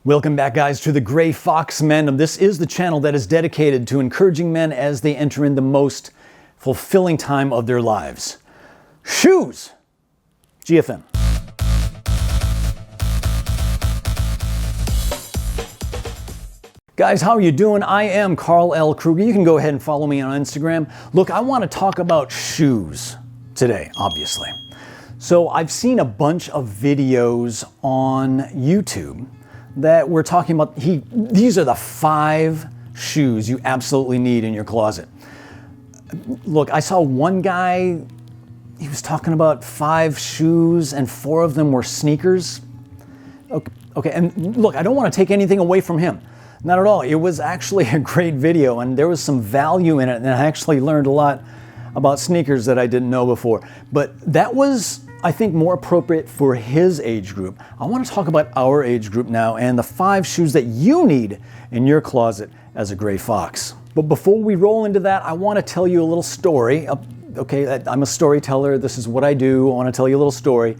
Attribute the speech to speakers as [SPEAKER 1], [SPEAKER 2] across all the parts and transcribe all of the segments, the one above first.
[SPEAKER 1] Welcome back, guys, to the Gray Fox Mandem. This is the channel that is dedicated to encouraging men as they enter in the most fulfilling time of their lives. Shoes! GFM. Guys, how are you doing? I am Carl L. Kruger. You can go ahead and follow me on Instagram. Look, I want to talk about shoes today, obviously. So I've seen a bunch of videos on YouTube that we're talking about. These are the 5 shoes you absolutely need in your closet. Look, I saw one guy, he was talking about 5 shoes and 4 of them were sneakers. Okay, and look, I don't want to take anything away from him. Not at all. It was actually a great video and there was some value in it, and I actually learned a lot about sneakers that I didn't know before. But that was, I think, more appropriate for his age group. I want to talk about our age group now and the 5 shoes that you need in your closet as a gray fox. But before we roll into that, I want to tell you a little story. Okay, I'm a storyteller. This is what I do. I want to tell you a little story.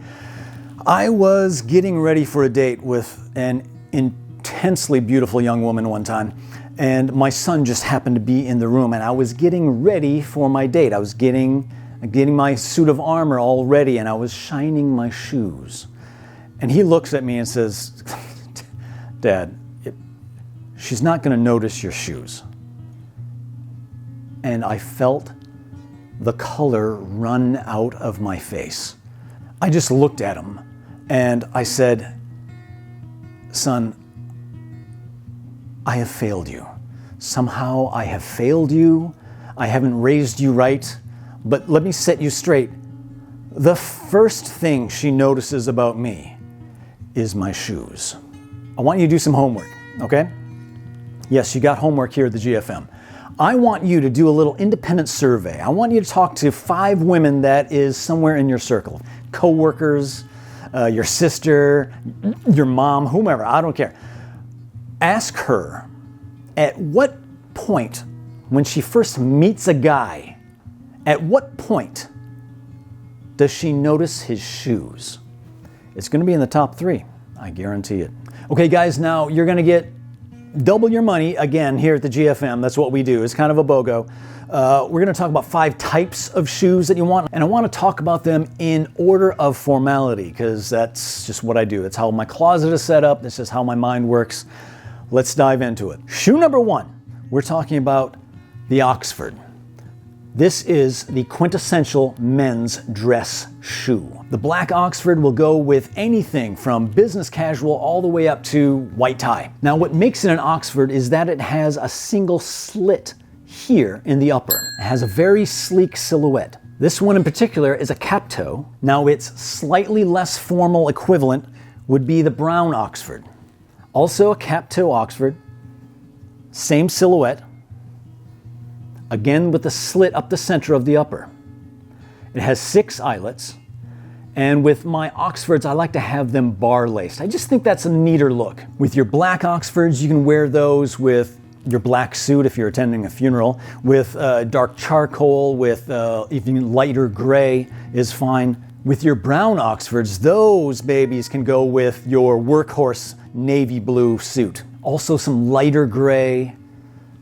[SPEAKER 1] I was getting ready for a date with an intensely beautiful young woman one time, and my son just happened to be in the room, and I was getting ready for my date. I was getting my suit of armor all ready, and I was shining my shoes. And he looks at me and says, "Dad, she's not going to notice your shoes." And I felt the color run out of my face. I just looked at him and I said, "Son, I have failed you. Somehow I have failed you. I haven't raised you right. But let me set you straight. The first thing she notices about me is my shoes." I want you to do some homework, okay? Yes, you got homework here at the GFM. I want you to do a little independent survey. I want you to talk to 5 women that is somewhere in your circle. Coworkers, your sister, your mom, whomever, I don't care. Ask her, at what point, when she first meets a guy, at what point does she notice his shoes? It's going to be in the top 3. I guarantee it. Okay, guys, now you're going to get double your money again here at the GFM. That's what we do. It's kind of a BOGO. We're going to talk about 5 types of shoes that you want, and I want to talk about them in order of formality because that's just what I do. That's how my closet is set up. This is how my mind works. Let's dive into it. Shoe number 1, we're talking about the Oxford. This is the quintessential men's dress shoe. The black Oxford will go with anything from business casual all the way up to white tie. Now, what makes it an Oxford is that it has a single slit here in the upper. It has a very sleek silhouette. This one in particular is a cap toe. Now, its slightly less formal equivalent would be the brown Oxford. Also a cap toe Oxford, same silhouette, again with the slit up the center of the upper. It has 6 eyelets, and with my Oxfords, I like to have them bar laced. I just think that's a neater look. With your black Oxfords, you can wear those with your black suit if you're attending a funeral, with dark charcoal, with even lighter gray is fine. With your brown Oxfords, those babies can go with your workhorse navy blue suit. Also some lighter gray,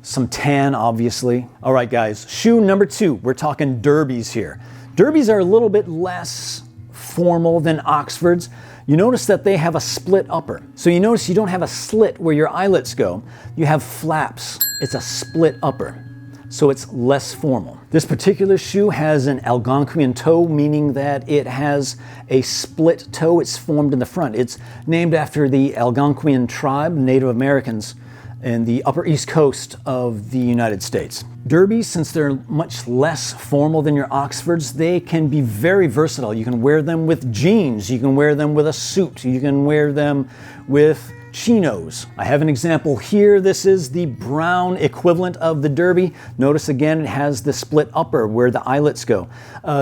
[SPEAKER 1] some tan, obviously. All right, guys, shoe number 2. We're talking derbies here. Derbies are a little bit less formal than Oxfords. You notice that they have a split upper. So you notice you don't have a slit where your eyelets go. You have flaps. It's a split upper. So it's less formal. This particular shoe has an Algonquian toe, meaning that it has a split toe. It's formed in the front. It's named after the Algonquian tribe, Native Americans, in the upper east coast of the United States. Derbies, since they're much less formal than your Oxfords, they can be very versatile. You can wear them with jeans, you can wear them with a suit, you can wear them with chinos. I have an example here. This is the brown equivalent of the derby. Notice again it has the split upper where the eyelets go.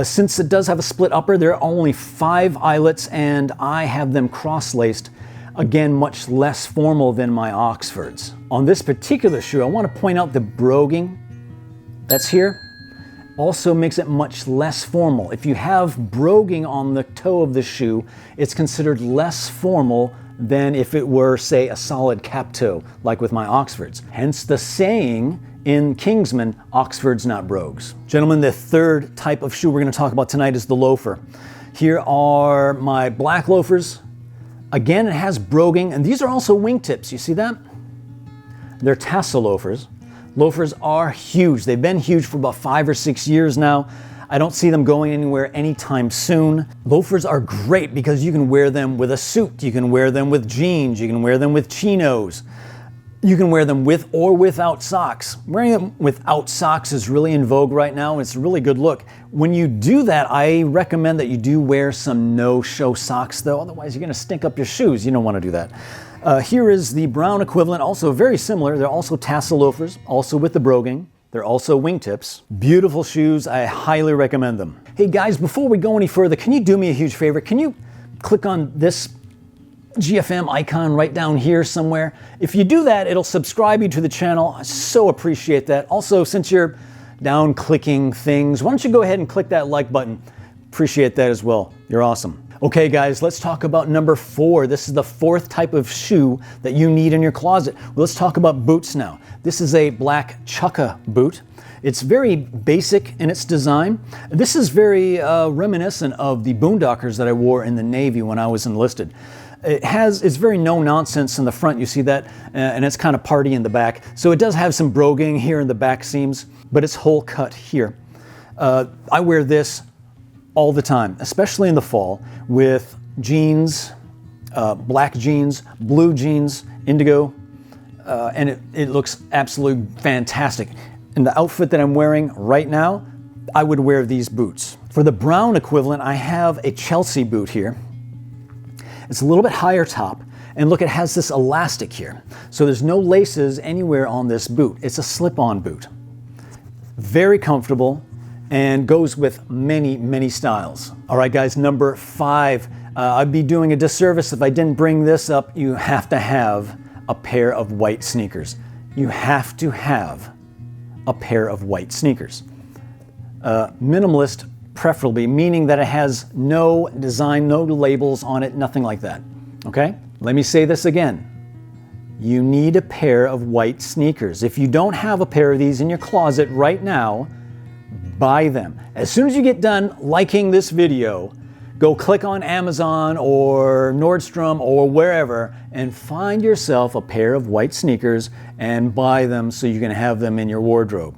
[SPEAKER 1] Since it does have a split upper, there are only 5 eyelets and I have them cross-laced. Again, much less formal than my Oxfords. On this particular shoe, I want to point out the broguing that's here. Also makes it much less formal. If you have broguing on the toe of the shoe, it's considered less formal than if it were, say, a solid cap toe, like with my Oxfords. Hence the saying in Kingsman, Oxfords not brogues. Gentlemen, the third type of shoe we're going to talk about tonight is the loafer. Here are my black loafers. Again, it has broguing, and these are also wingtips. You see that? They're tassel loafers. Loafers are huge. They've been huge for about 5 or 6 years now. I don't see them going anywhere anytime soon. Loafers are great because you can wear them with a suit. You can wear them with jeans. You can wear them with chinos. You can wear them with or without socks. Wearing them without socks is really in vogue right now, and it's a really good look. When you do that, I recommend that you do wear some no-show socks, though. Otherwise, you're going to stink up your shoes. You don't want to do that. Here is the brown equivalent, also very similar. They're also tassel loafers, also with the broguing. They're also wingtips. Beautiful shoes. I highly recommend them. Hey guys, before we go any further, can you do me a huge favor? Can you click on this GFM icon right down here somewhere? If you do that, it'll subscribe you to the channel. I so appreciate that. Also, since you're down clicking things, why don't you go ahead and click that like button? Appreciate that as well. You're awesome. Okay guys, let's talk about number 4. This is the 4th type of shoe that you need in your closet. Well, let's talk about boots now. This is a black chukka boot. It's very basic in its design. This is very reminiscent of the boondockers that I wore in the Navy when I was enlisted. It's very no nonsense in the front, you see that, and it's kind of party in the back. So it does have some broguing here in the back seams, but it's hole cut here. I wear this all the time, especially in the fall, with jeans, black jeans, blue jeans, indigo, and it looks absolutely fantastic. In the outfit that I'm wearing right now, I would wear these boots. For the brown equivalent, I have a Chelsea boot here. It's a little bit higher top, and look, it has this elastic here. So there's no laces anywhere on this boot. It's a slip-on boot. Very comfortable, and goes with many, many styles. All right, guys, number 5. I'd be doing a disservice if I didn't bring this up. You have to have a pair of white sneakers. You have to have a pair of white sneakers. Minimalist, preferably, meaning that it has no design, no labels on it, nothing like that. Okay? Let me say this again. You need a pair of white sneakers. If you don't have a pair of these in your closet right now, buy them. As soon as you get done liking this video, go click on Amazon or Nordstrom or wherever and find yourself a pair of white sneakers and buy them so you can have them in your wardrobe.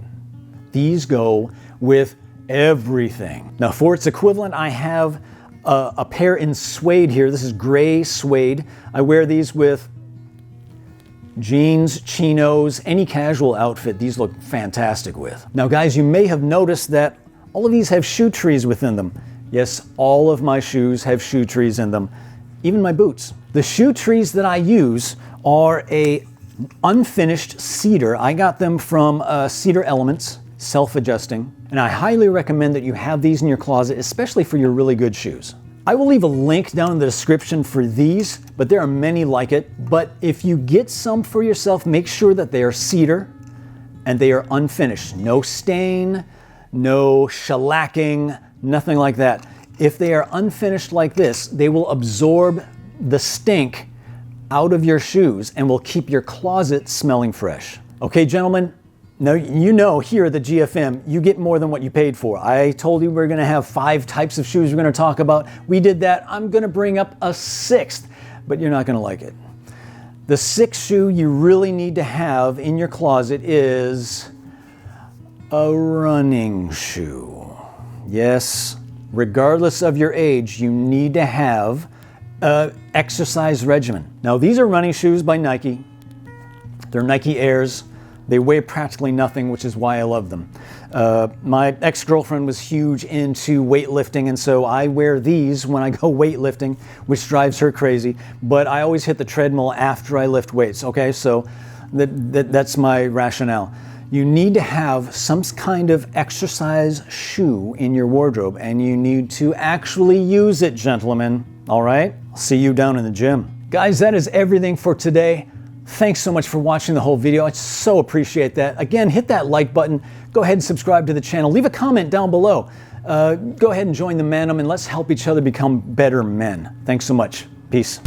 [SPEAKER 1] These go with everything. Now for its equivalent, I have a pair in suede here. This is gray suede. I wear these with jeans, chinos, any casual outfit. These look fantastic with. Now guys, you may have noticed that all of these have shoe trees within them. Yes, all of my shoes have shoe trees in them, even my boots. The shoe trees that I use are a unfinished cedar. I got them from Cedar Elements, self-adjusting, and I highly recommend that you have these in your closet, especially for your really good shoes. I will leave a link down in the description for these, but there are many like it. But if you get some for yourself, make sure that they are cedar and they are unfinished. No stain, no shellacking, nothing like that. If they are unfinished like this, they will absorb the stink out of your shoes and will keep your closet smelling fresh. Okay, gentlemen? Now, you know here at the GFM, you get more than what you paid for. I told you we're gonna have 5 types of shoes we're gonna talk about. We did that. I'm gonna bring up a 6th, but you're not gonna like it. The 6th shoe you really need to have in your closet is a running shoe. Yes, regardless of your age, you need to have an exercise regimen. Now, these are running shoes by Nike. They're Nike Airs. They weigh practically nothing, which is why I love them. My ex-girlfriend was huge into weightlifting, and so I wear these when I go weightlifting, which drives her crazy. But I always hit the treadmill after I lift weights, okay? So that's my rationale. You need to have some kind of exercise shoe in your wardrobe, and you need to actually use it, gentlemen, all right? I'll see you down in the gym. Guys, that is everything for today. Thanks so much for watching the whole video. I so appreciate that. Again, hit that like button. Go ahead and subscribe to the channel. Leave a comment down below. Go ahead and join the Mandem, and let's help each other become better men. Thanks so much. Peace.